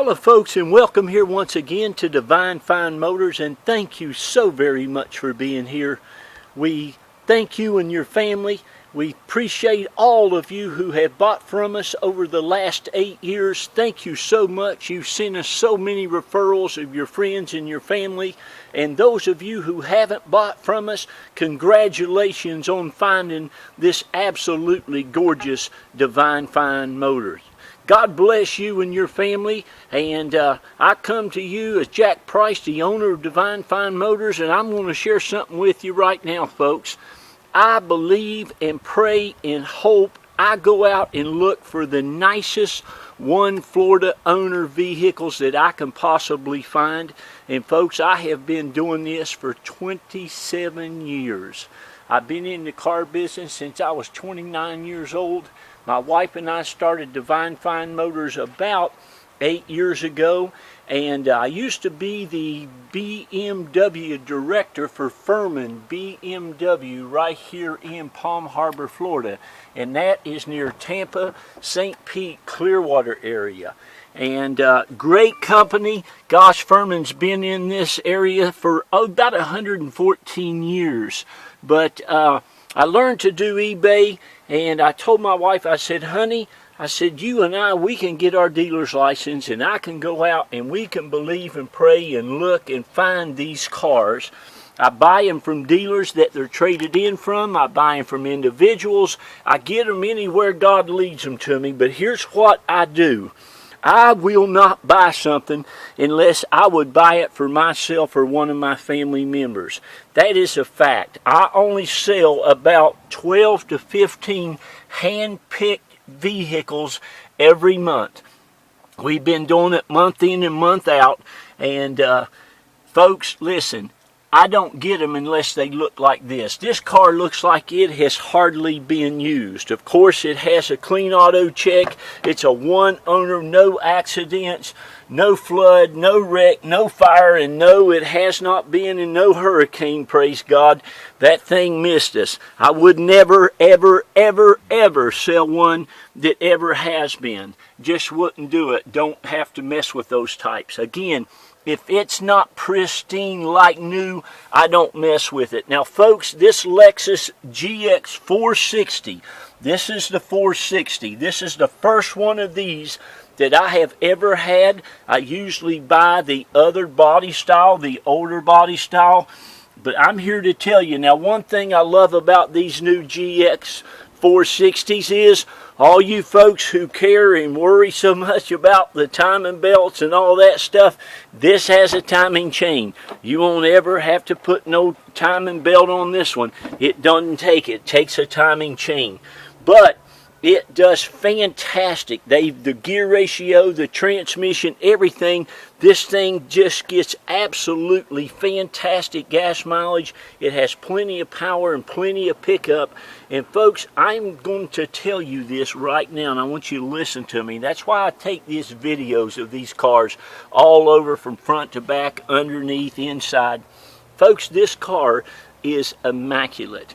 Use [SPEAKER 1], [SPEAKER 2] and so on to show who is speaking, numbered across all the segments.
[SPEAKER 1] Hello folks, and welcome here once again to Divine Fine Motors, and thank you so very much for being here. We thank you and your family. We appreciate all of you who have bought from us over the last 8 years. Thank you so much. You've sent us so many referrals of your friends and your family. And those of you who haven't bought from us, congratulations on finding this absolutely gorgeous Divine Fine Motors. God bless you and your family, and I come to you as Jack Price, the owner of Divine Fine Motors, and I'm going to share something with you right now, folks. I believe and pray and hope I go out and look for the nicest one Florida owner vehicles that I can possibly find. And folks, I have been doing this for 27 years. I've been in the car business since I was 29 years old. My wife and I started Divine Fine Motors about 8 years ago, and I used to be the BMW director for Furman BMW right here in Palm Harbor, Florida, and that is near Tampa, St. Pete, Clearwater area. And great company. Gosh, Furman's been in this area for about 114 years. But I learned to do eBay, and I told my wife, I said, honey, I said, you and I, we can get our dealer's license, and I can go out and we can believe and pray and look and find these cars. I buy them from dealers that they're traded in from. I buy them from individuals. I get them anywhere God leads them to me. But here's what I do. I will not buy something unless I would buy it for myself or one of my family members. That is a fact. I only sell about 12 to 15 hand-picked vehicles every month. We've been doing it month in and month out. And folks, listen, I don't get them unless they look like this. This car looks like it has hardly been used. Of course, it has a clean auto check. It's a one owner, no accidents, no flood, no wreck, no fire, and no, it has not been in no hurricane, praise God. That thing missed us. I would never, ever, ever, ever sell one that ever has been. Just wouldn't do it. Don't have to mess with those types. Again, if it's not pristine like new, I don't mess with it. Now, folks, this Lexus GX460, this is the 460. This is the first one of these that I have ever had. I usually buy the other body style, the older body style. But I'm here to tell you, now one thing I love about these new GX460s is all you folks who care and worry so much about the timing belts and all that stuff, this has a timing chain. You won't ever have to put no timing belt on this one. It doesn't take it. It takes a timing chain. But it does fantastic. The gear ratio, the transmission, everything. This thing just gets absolutely fantastic gas mileage. It has plenty of power and plenty of pickup. And folks, I'm going to tell you this right now, and I want you to listen to me. That's why I take these videos of these cars all over from front to back, underneath, inside. Folks, this car is immaculate.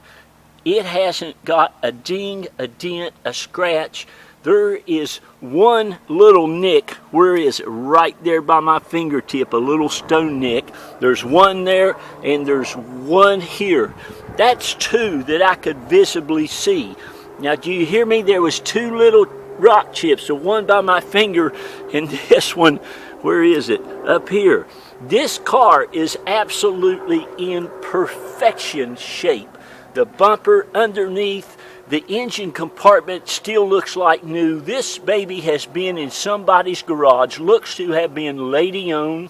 [SPEAKER 1] It hasn't got a ding, a dent, a scratch. There is one little nick. Where is it? Right there by my fingertip, a little stone nick. There's one there, and there's one here. That's two that I could visibly see. Now, do you hear me? There was two little rock chips, the one by my finger, and this one, where is it? Up here. This car is absolutely in perfection shape. The bumper underneath, the engine compartment still looks like new. This baby has been in somebody's garage, looks to have been lady owned.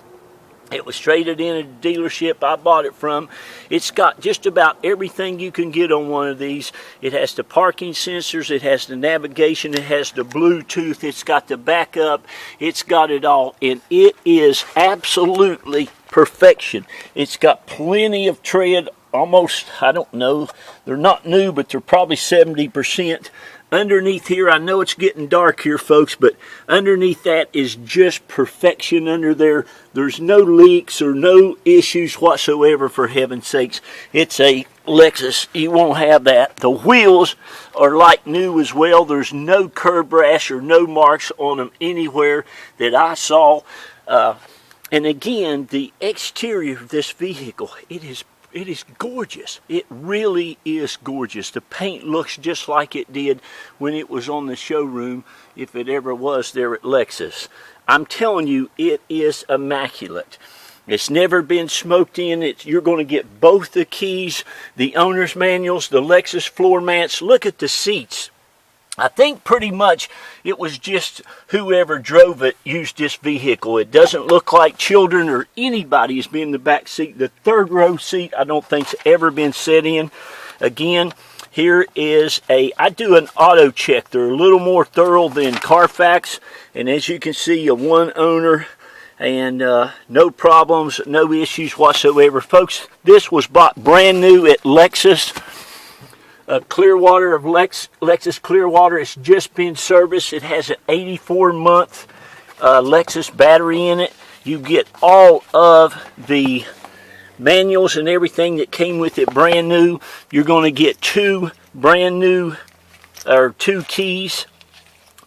[SPEAKER 1] It was traded in at a dealership I bought it from. It's got just about everything you can get on one of these. It has the parking sensors, it has the navigation, it has the Bluetooth, it's got the backup, it's got it all, and it is absolutely perfection. It's got plenty of tread. Almost, I don't know, they're not new, but they're probably 70%. Underneath here, I know it's getting dark here, folks, but underneath that is just perfection under there. There's no leaks or no issues whatsoever, for heaven's sakes. It's a Lexus, you won't have that. The wheels are like new as well. There's no curb rash or no marks on them anywhere that I saw. And again, the exterior of this vehicle, it is gorgeous. It really is gorgeous. The paint looks just like it did when it was on the showroom, if it ever was there at Lexus. I'm telling you, it is immaculate. It's never been smoked in. You're going to get both the keys, the owner's manuals, the Lexus floor mats. Look at the seats. I think pretty much it was just whoever drove it used this vehicle. It doesn't look like children or anybody has been in the back seat. The third row seat I don't think's ever been set in. Again, here is I do an auto check. They're a little more thorough than Carfax. And as you can see, a one owner and no problems, no issues whatsoever. Folks, this was bought brand new at Lexus. Clearwater of Lexus Clearwater. It's just been serviced. It has an 84-month Lexus battery in it. You get all of the manuals and everything that came with it brand new. You're going to get two keys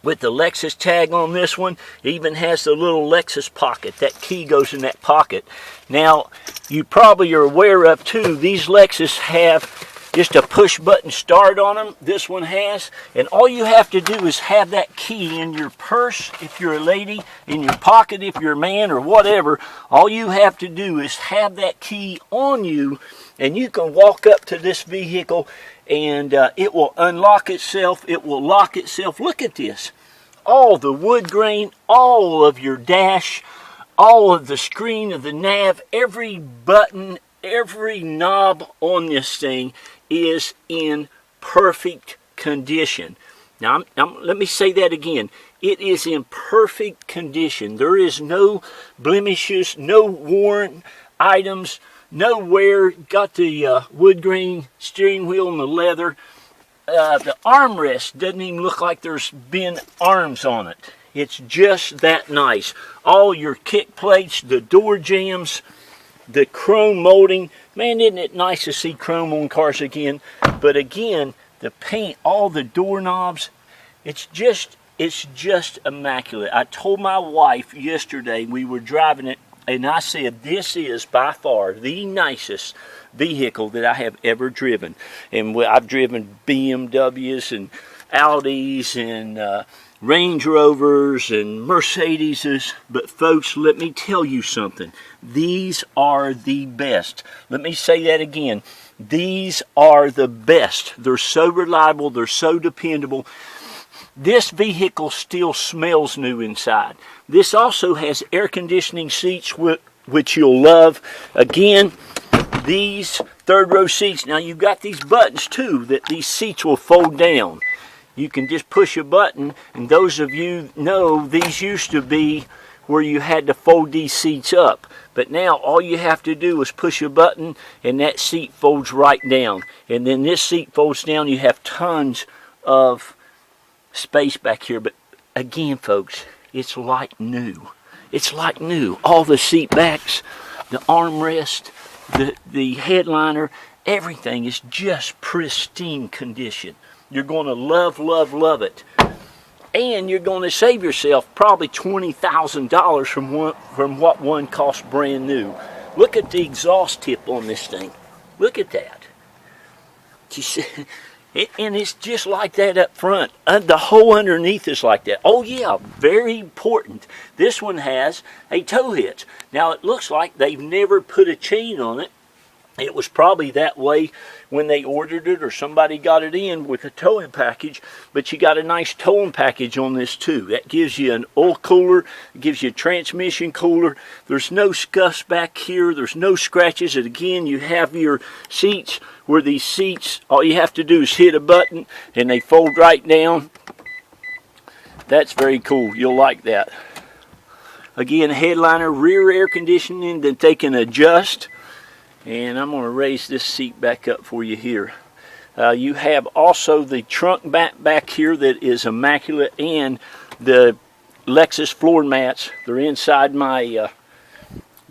[SPEAKER 1] with the Lexus tag on this one. It even has the little Lexus pocket. That key goes in that pocket. Now, you probably are aware of too, these Lexus have just a push button start on them. This one has. And all you have to do is have that key in your purse if you're a lady, in your pocket if you're a man, or whatever. All you have to do is have that key on you, and you can walk up to this vehicle and it will unlock itself. It will lock itself. Look at this. All the wood grain, all of your dash, all of the screen of the nav, every button, every knob on this thing is in perfect condition. Now, let me say that again. It is in perfect condition. There is no blemishes, no worn items, no wear. Got the wood grain steering wheel and the leather. The armrest doesn't even look like there's been arms on it. It's just that nice. All your kick plates, the door jambs, the chrome molding. Man, isn't it nice to see chrome on cars again? But again, the paint, all the doorknobs, it's just immaculate. I told my wife yesterday, we were driving it, and I said, this is by far the nicest vehicle that I have ever driven. And I've driven BMWs and Audis and Range Rovers and Mercedeses, but folks, let me tell you something. These are the best. Let me say that again. These are the best. They're so reliable. They're so dependable. This vehicle still smells new inside. This also has air conditioning seats, which you'll love. Again, these third row seats. Now you've got these buttons too, that these seats will fold down. You can just push a button, and those of you know these used to be where you had to fold these seats up. But now all you have to do is push a button and that seat folds right down. And then this seat folds down. You have tons of space back here. But again, folks, it's like new. It's like new. All the seat backs, the armrest, the headliner, everything is just pristine condition. You're going to love, love, love it. And you're going to save yourself probably $20,000 from what one costs brand new. Look at the exhaust tip on this thing. Look at that. And it's just like that up front. The whole underneath is like that. Oh yeah, very important. This one has a tow hitch. Now it looks like they've never put a chain on it. It was probably that way when they ordered it, or somebody got it in with a towing package, but you got a nice towing package on this too. That gives you an oil cooler, it gives you a transmission cooler. There's no scuffs back here, there's no scratches, and again, you have your seats, where these seats, all you have to do is hit a button and they fold right down. That's very cool, you'll like that. Again, headliner, rear air conditioning that they can adjust. And I'm going to raise this seat back up for you here. You have also the trunk back here that is immaculate, and the Lexus floor mats. They're inside my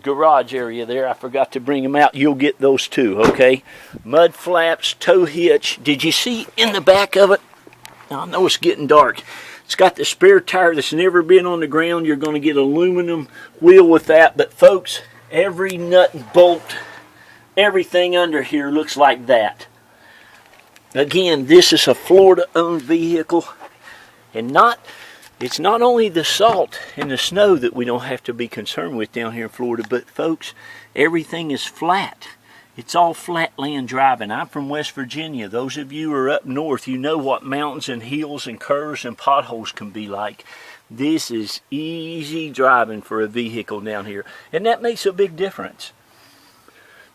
[SPEAKER 1] garage area there. I forgot to bring them out. You'll get those too, okay? Mud flaps, tow hitch. Did you see in the back of it? Now, I know it's getting dark. It's got the spare tire that's never been on the ground. You're going to get aluminum wheel with that. But folks, every nut and bolt, everything under here looks like that. Again, this is a Florida-owned vehicle. And it's not only the salt and the snow that we don't have to be concerned with down here in Florida, but folks, everything is flat. It's all flat land driving. I'm from West Virginia. Those of you who are up north, you know what mountains and hills and curves and potholes can be like. This is easy driving for a vehicle down here, and that makes a big difference.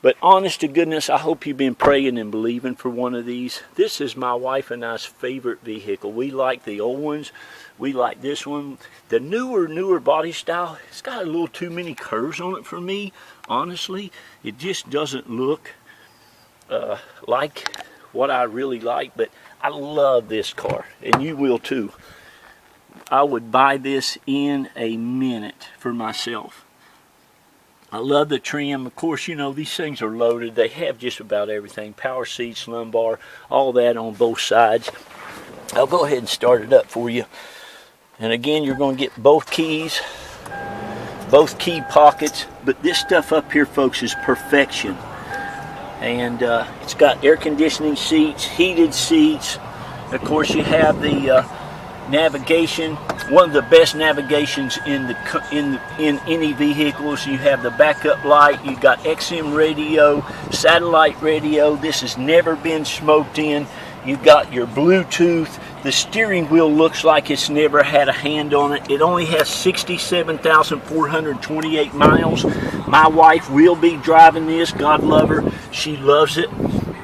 [SPEAKER 1] But honest to goodness, I hope you've been praying and believing for one of these. This is my wife and I's favorite vehicle. We like the old ones. We like this one. The newer body style, it's got a little too many curves on it for me. Honestly, it just doesn't look like what I really like. But I love this car, and you will too. I would buy this in a minute for myself. I love the trim. Of course, you know, these things are loaded. They have just about everything. Power seats, lumbar, all that on both sides. I'll go ahead and start it up for you. And again, you're going to get both keys, both key pockets. But this stuff up here, folks, is perfection. And it's got air conditioning seats, heated seats. Of course, you have the navigation, one of the best navigations in any vehicles. You have the backup light, you got XM radio, satellite radio. This has never been smoked in. You got your Bluetooth. The steering wheel looks like it's never had a hand on it. It only has 67,428 miles. My wife will be driving this. God love her. She loves it.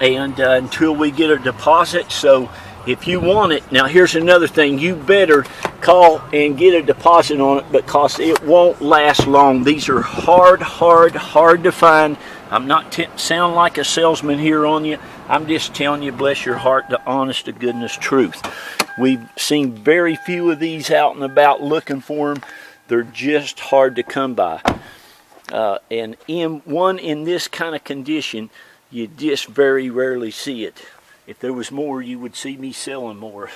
[SPEAKER 1] And until we get her deposit. So if you want it, now here's another thing. You better call and get a deposit on it because it won't last long. These are hard to find. I'm not sound like a salesman here on you. I'm just telling you, bless your heart, the honest to goodness truth. We've seen very few of these out and about looking for them. They're just hard to come by. And in this kind of condition, you just very rarely see it. If there was more, you would see me selling more.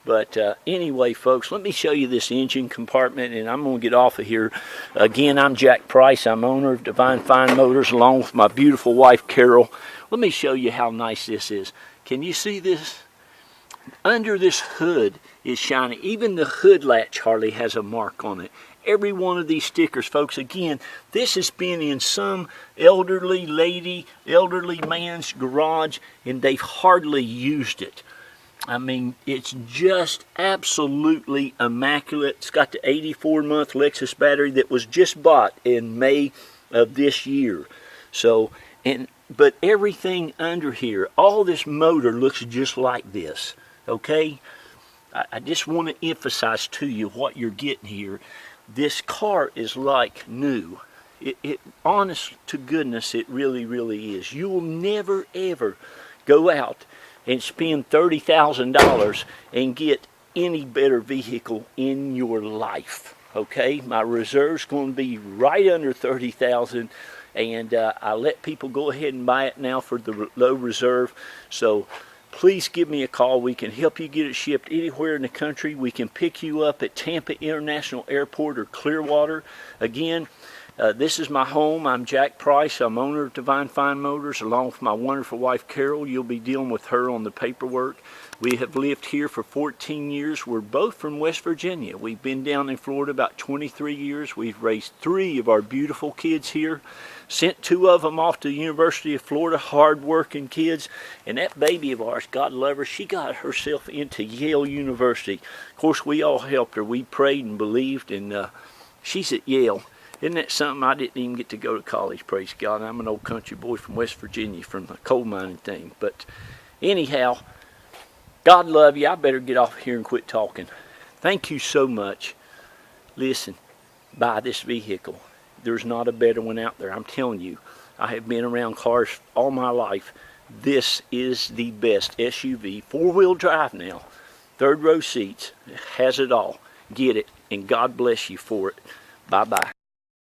[SPEAKER 1] But anyway, folks, let me show you this engine compartment, and I'm going to get off of here. Again, I'm Jack Price. I'm owner of Divine Fine Motors, along with my beautiful wife, Carol. Let me show you how nice this is. Can you see this? Under this hood is shiny. Even the hood latch hardly has a mark on it. Every one of these stickers, folks, again, this has been in some elderly lady, elderly man's garage, and they've hardly used it. I mean, it's just absolutely immaculate. It's got the 84-month Lexus battery that was just bought in May of this year. So, but everything under here, all this motor looks just like this, okay? I just want to emphasize to you what you're getting here. This car is like new. Honest to goodness, it really is. You will never, ever go out and spend $30,000 and get any better vehicle in your life, okay? My reserve's going to be right under $30,000. And I let people go ahead and buy it now for the low reserve. So please give me a call. We can help you get it shipped anywhere in the country. We can pick you up at Tampa International Airport or Clearwater. Again, this is my home. I'm Jack Price. I'm owner of Divine Fine Motors, along with my wonderful wife, Carol. You'll be dealing with her on the paperwork. We have lived here for 14 years. We're both from West Virginia. We've been down in Florida about 23 years. We've raised 3 of our beautiful kids here. Sent 2 of them off to the University of Florida, hard-working kids. And that baby of ours, God love her, she got herself into Yale University. Of course, we all helped her. We prayed and believed, and she's at Yale. Isn't that something? I didn't even get to go to college, praise God. I'm an old country boy from West Virginia, from the coal mining thing. But anyhow, God love you. I better get off here and quit talking. Thank you so much. Listen, buy this vehicle. There's not a better one out there. I'm telling you, I have been around cars all my life. This is the best SUV, 4-wheel drive now, 3rd row seats, has it all. Get it, and God bless you for it. Bye-bye.